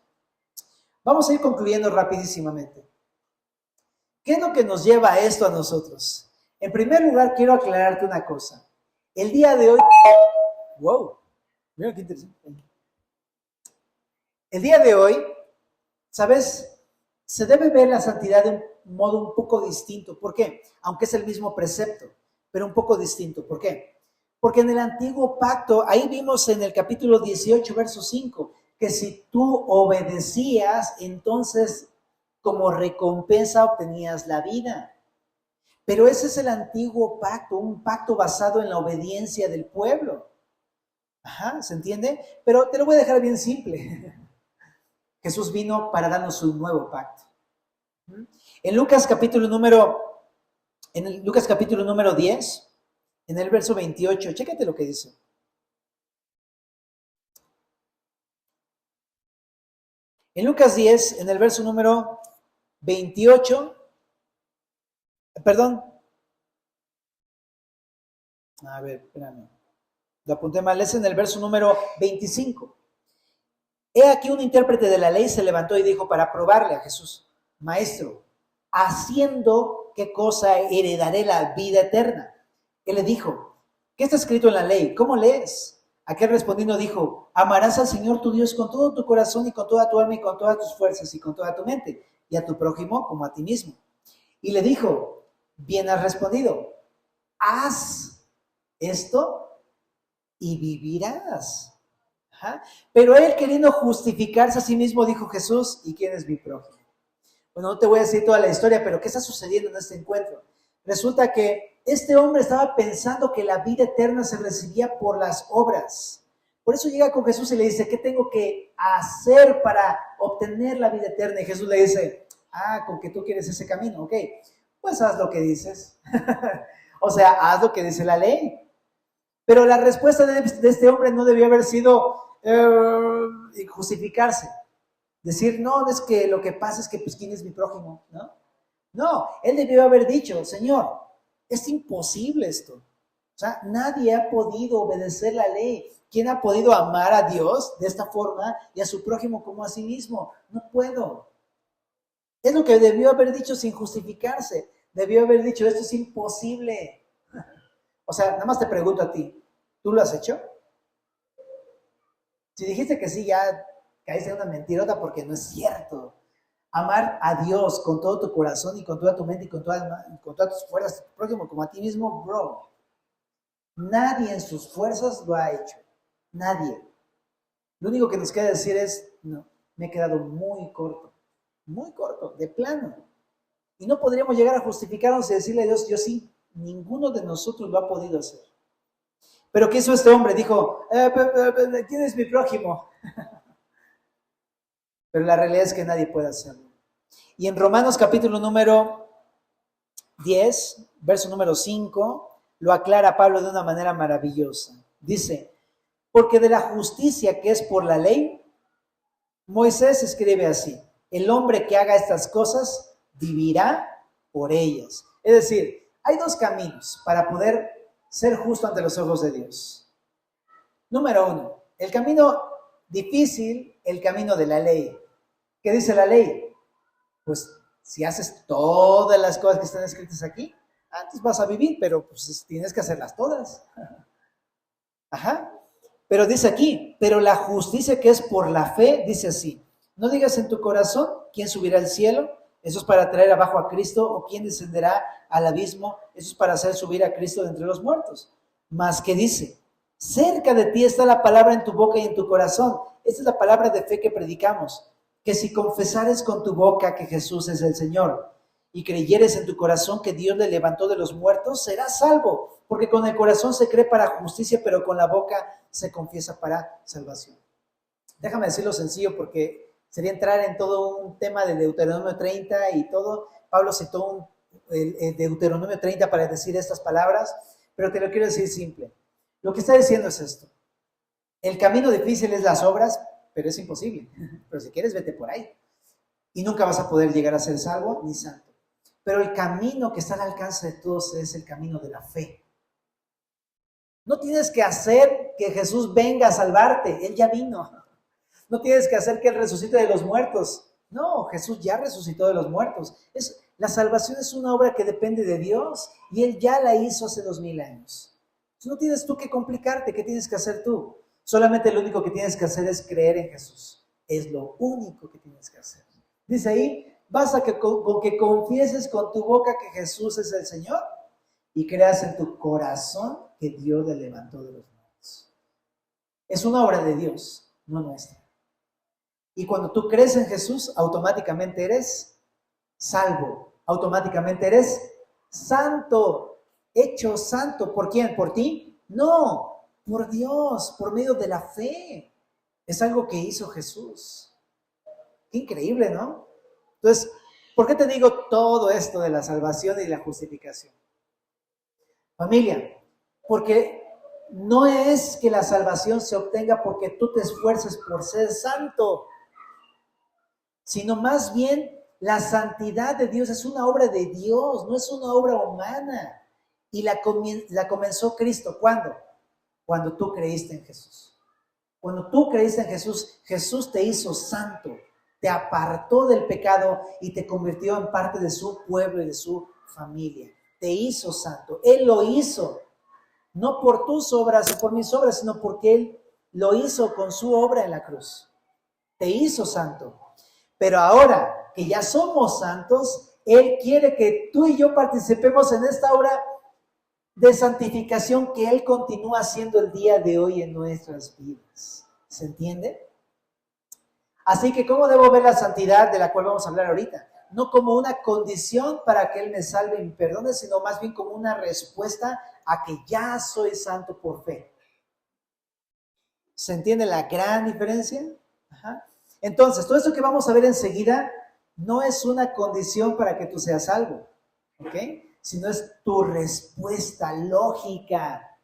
Vamos a ir concluyendo rapidísimamente. ¿Qué es lo que nos lleva a esto a nosotros? En primer lugar, quiero aclararte una cosa. El día de hoy... ¡Wow! Mira qué interesante. El día de hoy, ¿sabes? Se debe ver la santidad de un modo un poco distinto. ¿Por qué? Aunque es el mismo precepto, pero un poco distinto. ¿Por qué? Porque en el antiguo pacto, ahí vimos en el capítulo 18, verso 5, que si tú obedecías, entonces como recompensa obtenías la vida. Pero ese es el antiguo pacto, un pacto basado en la obediencia del pueblo. ¿Se entiende? Pero te lo voy a dejar bien simple. Jesús vino para darnos un nuevo pacto. En Lucas capítulo número 10, en el verso 28, chécate lo que dice. En Lucas 10, en el verso número 28, perdón. A ver, espérame. Lo apunté mal, es en el verso número 25. He aquí un intérprete de la ley se levantó y dijo para probarle a Jesús, Maestro, haciendo qué cosa heredaré la vida eterna. Él le dijo, ¿qué está escrito en la ley? ¿Cómo lees? Aquel respondiendo dijo, amarás al Señor tu Dios con todo tu corazón y con toda tu alma y con todas tus fuerzas y con toda tu mente, y a tu prójimo como a ti mismo. Y le dijo, bien has respondido, haz esto y vivirás. Pero él, queriendo justificarse a sí mismo, dijo, Jesús, ¿y quién es mi prójimo? Bueno, no te voy a decir toda la historia, pero ¿qué está sucediendo en este encuentro? Resulta que este hombre estaba pensando que la vida eterna se recibía por las obras. Por eso llega con Jesús y le dice, ¿qué tengo que hacer para obtener la vida eterna? Y Jesús le dice, con que tú quieres ese camino, ok, pues haz lo que dices. O sea, haz lo que dice la ley. Pero la respuesta de este hombre no debió haber sido justificarse. Decir, no, es que lo que pasa es que, pues, ¿quién es mi prójimo? No, él debió haber dicho, Señor, es imposible esto. O sea, nadie ha podido obedecer la ley. ¿Quién ha podido amar a Dios de esta forma y a su prójimo como a sí mismo? No puedo. Es lo que debió haber dicho sin justificarse. Debió haber dicho, esto es imposible. O sea, nada más te pregunto a ti, ¿tú lo has hecho? Si dijiste que sí, ya caíste en una mentirota porque no es cierto. Amar a Dios con todo tu corazón y con toda tu mente y con todas tus fuerzas, tu prójimo como a ti mismo, bro. Nadie en sus fuerzas lo ha hecho. Nadie. Lo único que nos queda decir es, no, me he quedado muy corto, de plano. Y no podríamos llegar a justificarnos y decirle a Dios, yo sí, ninguno de nosotros lo ha podido hacer. Pero ¿qué hizo este hombre? Dijo, ¿quién es mi prójimo? Pero la realidad es que nadie puede hacerlo. Y en Romanos capítulo número 10, verso número 5, lo aclara Pablo de una manera maravillosa. Dice, porque de la justicia que es por la ley, Moisés escribe así, el hombre que haga estas cosas vivirá por ellas. Es decir, hay dos caminos para poder ser justo ante los ojos de Dios. Número uno, el camino difícil, el camino de la ley. ¿Qué dice la ley? Pues si haces todas las cosas que están escritas aquí, antes vas a vivir, pero pues tienes que hacerlas todas. Ajá. Pero dice aquí, pero la justicia que es por la fe, dice así, no digas en tu corazón, ¿quién subirá al cielo? Eso es para traer abajo a Cristo, o quién descenderá al abismo, eso es para hacer subir a Cristo de entre los muertos. Mas que dice, cerca de ti está la palabra en tu boca y en tu corazón. Esta es la palabra de fe que predicamos, que si confesares con tu boca que Jesús es el Señor y creyeres en tu corazón que Dios le levantó de los muertos, serás salvo, porque con el corazón se cree para justicia, pero con la boca se confiesa para salvación. Déjame decirlo sencillo porque sería entrar en todo un tema de Deuteronomio 30 y todo. Pablo citó el Deuteronomio 30 para decir estas palabras, pero te lo quiero decir simple. Lo que está diciendo es esto. El camino difícil es las obras, pero es imposible. Pero si quieres, vete por ahí. Y nunca vas a poder llegar a ser salvo ni santo. Pero el camino que está al alcance de todos es el camino de la fe. No tienes que hacer que Jesús venga a salvarte, Él ya vino. No tienes que hacer que Él resucite de los muertos. No, Jesús ya resucitó de los muertos. La salvación es una obra que depende de Dios y Él ya la hizo hace 2000 años. Entonces, no tienes tú que complicarte, ¿qué tienes que hacer tú? Solamente lo único que tienes que hacer es creer en Jesús. Es lo único que tienes que hacer. Dice ahí, basta con que confieses con tu boca que Jesús es el Señor y creas en tu corazón que Dios le levantó de los muertos. Es una obra de Dios, no nuestra. Y cuando tú crees en Jesús, automáticamente eres salvo, automáticamente eres santo, hecho santo. ¿Por quién? ¿Por ti? No, por Dios, por medio de la fe. Es algo que hizo Jesús. Qué increíble, ¿no? Entonces, ¿por qué te digo todo esto de la salvación y la justificación? Familia, porque no es que la salvación se obtenga porque tú te esfuerces por ser santo, sino más bien la santidad de Dios es una obra de Dios, no es una obra humana. Y la comenzó Cristo, ¿cuándo? Cuando tú creíste en Jesús. Cuando tú creíste en Jesús, Jesús te hizo santo, te apartó del pecado y te convirtió en parte de su pueblo y de su familia. Te hizo santo. Él lo hizo, no por tus obras o por mis obras, sino porque Él lo hizo con su obra en la cruz. Te hizo santo. Pero ahora que ya somos santos, Él quiere que tú y yo participemos en esta obra de santificación que Él continúa haciendo el día de hoy en nuestras vidas. ¿Se entiende? Así que, ¿cómo debo ver la santidad de la cual vamos a hablar ahorita? No como una condición para que Él me salve y me perdone, sino más bien como una respuesta a que ya soy santo por fe. ¿Se entiende la gran diferencia? Ajá. Entonces, todo esto que vamos a ver enseguida no es una condición para que tú seas salvo, ¿ok? Sino es tu respuesta lógica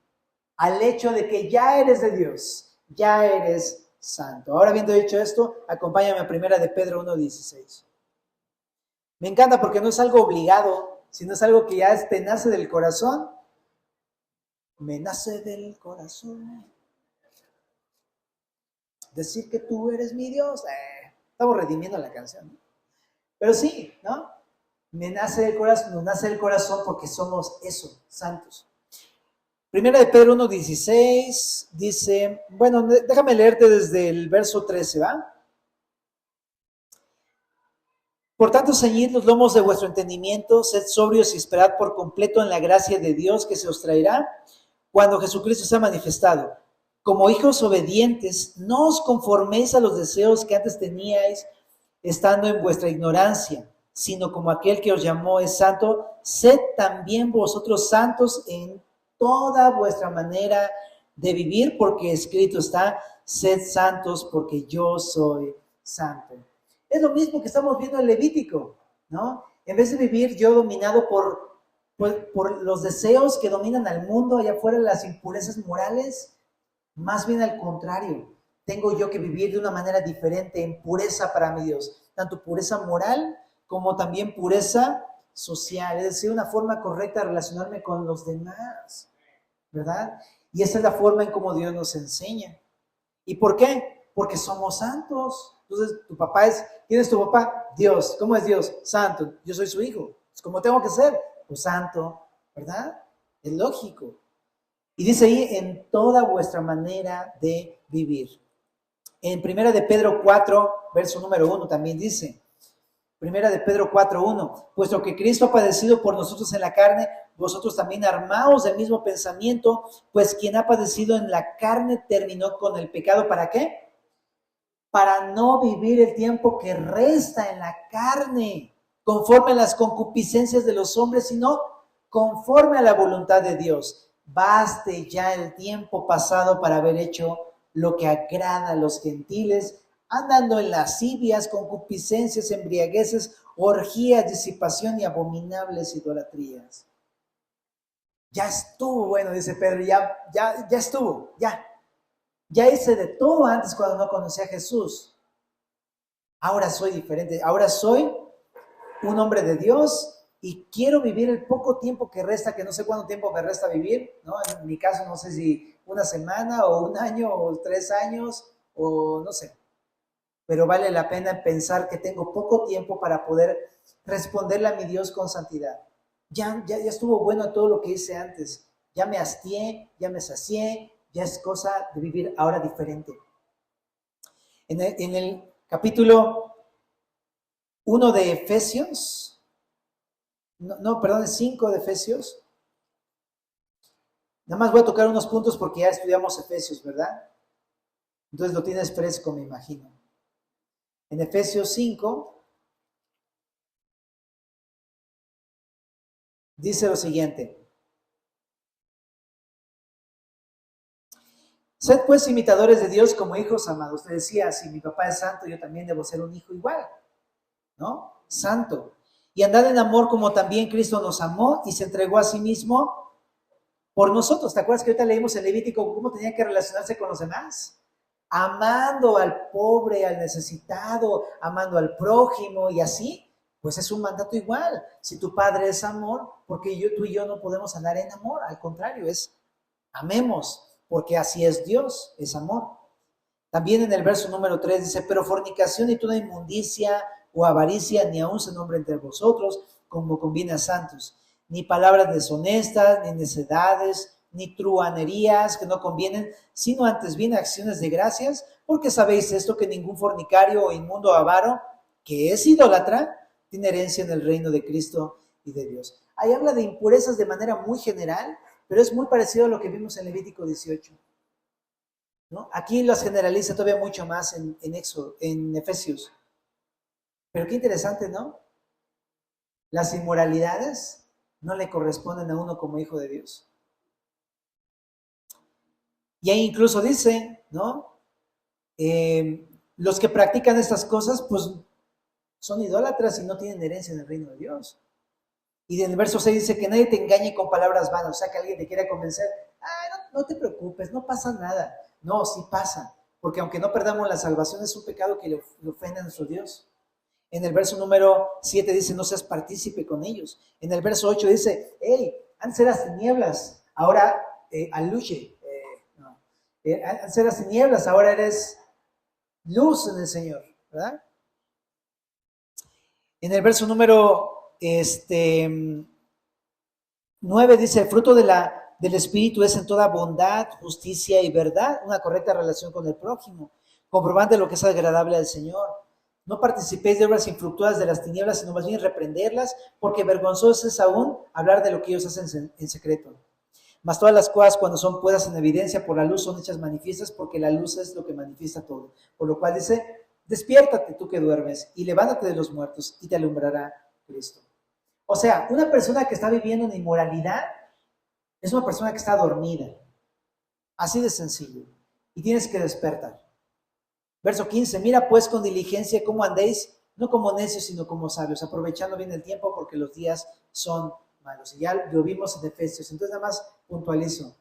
al hecho de que ya eres de Dios, ya eres santo. Ahora, habiendo dicho esto, acompáñame a 1 de Pedro 1:16. Me encanta porque no es algo obligado, sino es algo que ya te nace del corazón. Me nace del corazón decir que tú eres mi Dios. Estamos redimiendo la canción, ¿no? Pero sí, ¿no? Nos nace del corazón porque somos eso, santos. 1 de Pedro 1:16 dice, bueno, déjame leerte desde el verso 13, ¿va? Por tanto, ceñid los lomos de vuestro entendimiento, sed sobrios y esperad por completo en la gracia de Dios que se os traerá cuando Jesucristo sea manifestado. Como hijos obedientes, no os conforméis a los deseos que antes teníais estando en vuestra ignorancia, sino como aquel que os llamó es santo, sed también vosotros santos en toda vuestra manera de vivir, porque escrito está, sed santos porque yo soy santo. Es lo mismo que estamos viendo en Levítico, ¿no? En vez de vivir yo dominado por los deseos que dominan al mundo, allá afuera, las impurezas morales, más bien al contrario, tengo yo que vivir de una manera diferente, en pureza para mi Dios, tanto pureza moral como también pureza social, es decir, una forma correcta de relacionarme con los demás, ¿verdad? Y esa es la forma en cómo Dios nos enseña. ¿Y por qué? Porque somos santos. Entonces, ¿quién es tu papá? Dios. ¿Cómo es Dios? Santo. Yo soy su hijo. ¿Cómo tengo que ser? Pues santo, ¿verdad? Es lógico. Y dice ahí, en toda vuestra manera de vivir. En 1 de Pedro 4, verso número 1, también dice, 1 de Pedro 4:1, puesto que Cristo ha padecido por nosotros en la carne, vosotros también armaos del mismo pensamiento, pues quien ha padecido en la carne terminó con el pecado. ¿Para qué? Para no vivir el tiempo que resta en la carne, conforme a las concupiscencias de los hombres, sino conforme a la voluntad de Dios. Baste ya el tiempo pasado para haber hecho lo que agrada a los gentiles, andando en lascivias, concupiscencias, embriagueces, orgías, disipación y abominables idolatrías. Ya estuvo, bueno, dice Pedro, ya estuvo, ya hice de todo antes cuando no conocí a Jesús. Ahora soy diferente, ahora soy un hombre de Dios y quiero vivir el poco tiempo que resta, que no sé cuánto tiempo me resta vivir, ¿no? En mi caso no sé si una semana o un año o 3 años o no sé. Pero vale la pena pensar que tengo poco tiempo para poder responderle a mi Dios con santidad. Ya estuvo bueno todo lo que hice antes. Ya me hastié, ya me sacié, ya es cosa de vivir ahora diferente. En el capítulo 1 de Efesios, perdón, 5 de Efesios. Nada más voy a tocar unos puntos porque ya estudiamos Efesios, ¿verdad? Entonces lo tienes fresco, me imagino. En Efesios 5 dice lo siguiente. Sed pues imitadores de Dios como hijos amados. Te decía, si mi papá es santo, yo también debo ser un hijo igual, ¿no? Santo. Y andad en amor como también Cristo nos amó y se entregó a sí mismo por nosotros. ¿Te acuerdas que ahorita leímos en Levítico cómo tenía que relacionarse con los demás? Amando al pobre, al necesitado, amando al prójimo y así, pues es un mandato igual. Si tu padre es amor, porque tú y yo no podemos andar en amor, al contrario, es amemos, porque así es Dios, es amor. También en el verso número 3 dice, pero fornicación y toda inmundicia o avaricia ni aun se nombre entre vosotros, como conviene a santos, ni palabras deshonestas, ni necedades, ni truhanerías que no convienen, sino antes bien acciones de gracias, porque sabéis esto, que ningún fornicario o inmundo o avaro, que es idólatra, tiene herencia en el reino de Cristo y de Dios. Ahí habla de impurezas de manera muy general, pero es muy parecido a lo que vimos en Levítico 18. ¿No? Aquí las generaliza todavía mucho más en Efesios. Pero qué interesante, ¿no? Las inmoralidades no le corresponden a uno como hijo de Dios. Y ahí incluso dice, ¿no? Los que practican estas cosas, pues son idólatras y no tienen herencia en el reino de Dios. Y en el verso 6 dice que nadie te engañe con palabras vanas, o sea, que alguien te quiera convencer, no te preocupes, no pasa nada. No, sí pasa, porque aunque no perdamos la salvación, es un pecado que le ofende a nuestro Dios. En el verso número 7 dice, no seas partícipe con ellos. En el verso 8 dice, hey, antes eras tinieblas, ahora aluche. Antes eras tinieblas, ahora eres luz en el Señor, ¿verdad? En el verso número 9 dice, el fruto del Espíritu es en toda bondad, justicia y verdad, una correcta relación con el prójimo, comprobando lo que es agradable al Señor. No participéis de obras infructuosas de las tinieblas, sino más bien reprenderlas, porque vergonzoso es aún hablar de lo que ellos hacen en secreto. Mas todas las cosas, cuando son puestas en evidencia por la luz, son hechas manifiestas, porque la luz es lo que manifiesta todo. Por lo cual dice, despiértate tú que duermes, y levántate de los muertos, y te alumbrará Cristo. O sea, una persona que está viviendo en inmoralidad es una persona que está dormida. Así de sencillo. Y tienes que despertar. Verso 15, mira pues con diligencia cómo andéis, no como necios, sino como sabios, aprovechando bien el tiempo, porque los días son malos. Y ya lo vimos en Efesios. Entonces nada más puntualizo.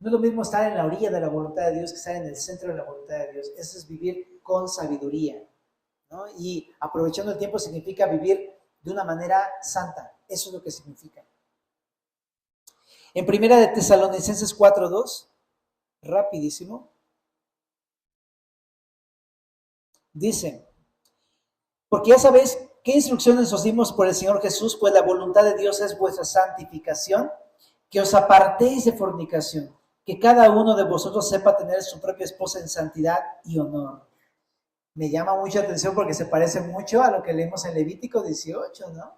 No es lo mismo estar en la orilla de la voluntad de Dios que estar en el centro de la voluntad de Dios. Eso es vivir con sabiduría, ¿no? Y aprovechando el tiempo significa vivir de una manera santa. Eso es lo que significa. En primera de Tesalonicenses 4:2, rapidísimo, dice, porque ya sabéis qué instrucciones os dimos por el Señor Jesús, pues la voluntad de Dios es vuestra santificación, que os apartéis de fornicación, que cada uno de vosotros sepa tener su propia esposa en santidad y honor. Me llama mucha atención porque se parece mucho a lo que leemos en Levítico 18, ¿no?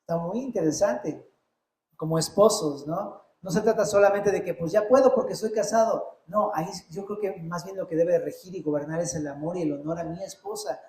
Está muy interesante. Como esposos, ¿no? No se trata solamente de que pues ya puedo porque soy casado. No, ahí yo creo que más bien lo que debe regir y gobernar es el amor y el honor a mi esposa.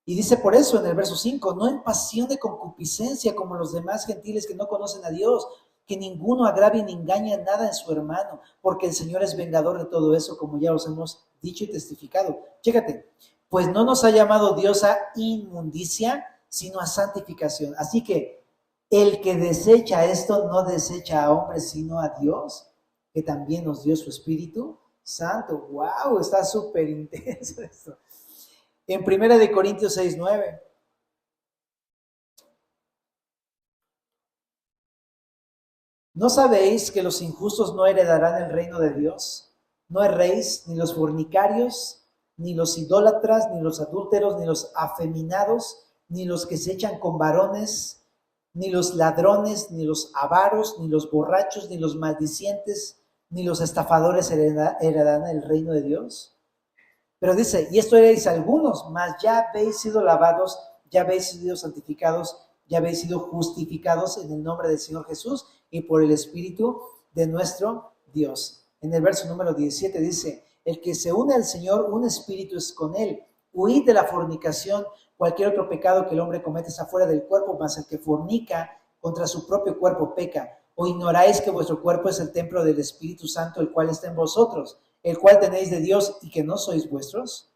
Y dice por eso en el verso 5, no en pasión de concupiscencia como los demás gentiles que no conocen a Dios, que ninguno agravie ni engañe nada en su hermano, porque el Señor es vengador de todo eso, como ya os hemos dicho y testificado. Chécate, pues no nos ha llamado Dios a inmundicia, sino a santificación. Así que el que desecha esto no desecha a hombres, sino a Dios, que también nos dio su Espíritu Santo. ¡Wow! Está súper intenso esto. En 1 Corintios 6:9. ¿No sabéis que los injustos no heredarán el reino de Dios? No erréis, ni los fornicarios, ni los idólatras, ni los adúlteros, ni los afeminados, ni los que se echan con varones, ni los ladrones, ni los avaros, ni los borrachos, ni los maldicientes, ni los estafadores heredarán el reino de Dios. Pero dice, y esto erais algunos, mas ya habéis sido lavados, ya habéis sido santificados, ya habéis sido justificados en el nombre del Señor Jesús y por el Espíritu de nuestro Dios. En el verso número 17 dice, el que se une al Señor, un espíritu es con él. Huid de la fornicación, cualquier otro pecado que el hombre comete está fuera del cuerpo, mas el que fornica contra su propio cuerpo peca. ¿O ignoráis que vuestro cuerpo es el templo del Espíritu Santo, el cual está en vosotros, el cual tenéis de Dios y que no sois vuestros?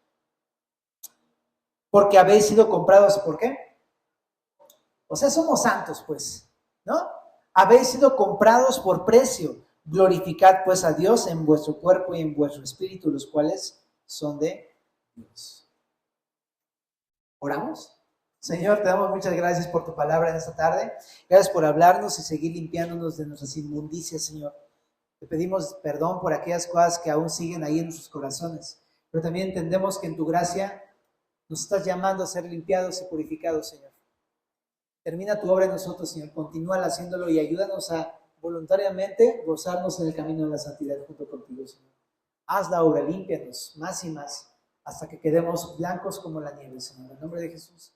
Porque habéis sido comprados, ¿por qué? O sea, somos santos, pues, ¿no? Habéis sido comprados por precio. Glorificad, pues, a Dios en vuestro cuerpo y en vuestro espíritu, los cuales son de Dios. ¿Oramos? Señor, te damos muchas gracias por tu palabra en esta tarde. Gracias por hablarnos y seguir limpiándonos de nuestras inmundicias, Señor. Te pedimos perdón por aquellas cosas que aún siguen ahí en nuestros corazones. Pero también entendemos que en tu gracia nos estás llamando a ser limpiados y purificados, Señor. Termina tu obra en nosotros, Señor. Continúa haciéndolo y ayúdanos a voluntariamente gozarnos en el camino de la santidad junto contigo, Señor. Haz la obra, límpianos más y más hasta que quedemos blancos como la nieve, Señor. En el nombre de Jesús.